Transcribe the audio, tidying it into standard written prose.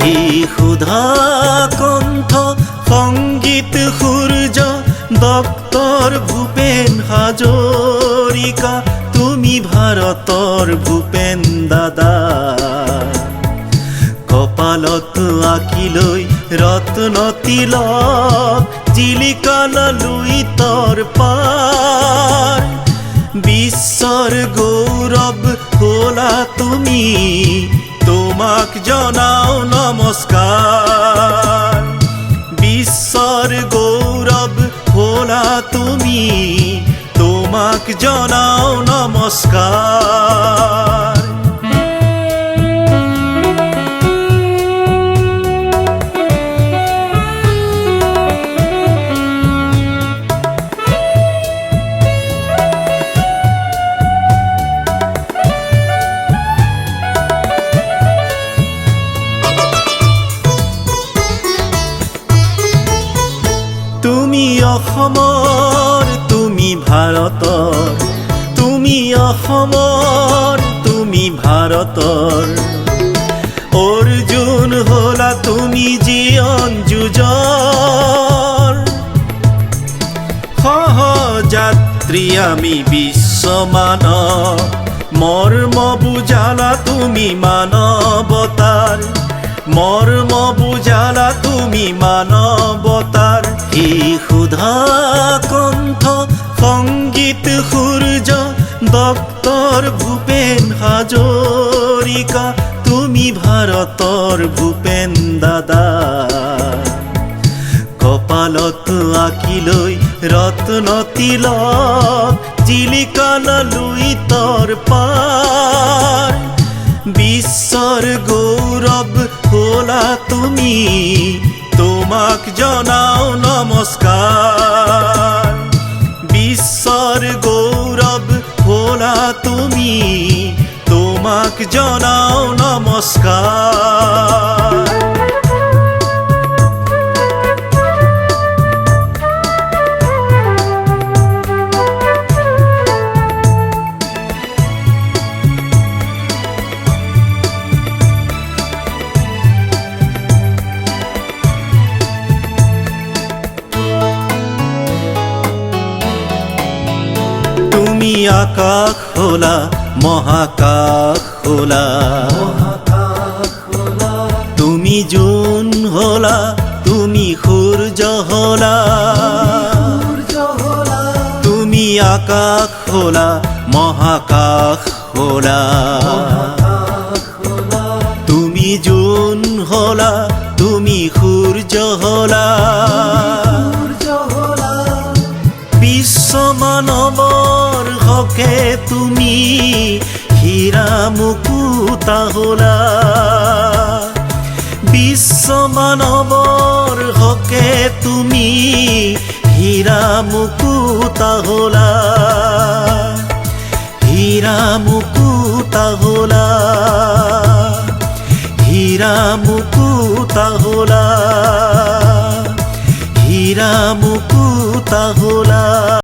হি সুধা কণ্ঠ সংগীত সূৰ্য ডক্টৰ ভূপেন হাজৰিকা, তুমি ভাৰতৰ ভূপেন দাদা। কপালত আঁকি লৈ ৰত্ন তিলক, জিলিকালা লুইতৰ পাৰ। বিশ্বৰ গৌৰৱ হলা তুমি, তোমাক জনাও নমস্কাৰ। বিশ্বৰ গৌৰৱ হলা তুমি, তোমাক জনাও নমস্কাৰ। তুমি অসমৰ, তুমি ভাৰতৰ, তুমি অসমৰ, তুমি ভাৰতৰ। অৰ্জুন হলা তুমি জীৱন যুঁজৰ। সহযাত্ৰী আমি বিশ্বমানৱ, মৰ্ম বুজালা তুমি মানৱতাৰ। মৰ্ম বুজালা তুমি মানৱতাৰ। হি সুধা কণ্ঠ সংগীত সূৰ্য ডক্টৰ ভূপেন হাজৰিকা, তুমি ভাৰতৰ ভূপেন দাদা। কপালত আঁকি লৈ ৰত্ন তিলক, জিলিকালা লুইতৰ পাৰ। বিশ্বৰ গৌৰৱ হলা তুমি, তোমাক জনাও নমস্কাৰ। বিশ্বৰ গৌৰৱ হলা তুমি, তোমাক জনাও নমস্কাৰ। তুমি আকাশ হলা মহাকাশ হলা, তুমি জোন হলা, তুমি সূৰ্য হলা। তুমি আকাশ হলা মহাকাশ হলা, তুমি জোন হলা, তুমি সূৰ্য হলা। বিশ্ব মানৱৰ হকে তুমি হীৰা মুকুতা হলা। বিশ্ব মানৱৰ হকে তুমি হীৰা মুকুতা হলা। হীৰা মুকুতা হলা, হীৰা মুকুতা হলা, হীৰা মুকুতা হলা।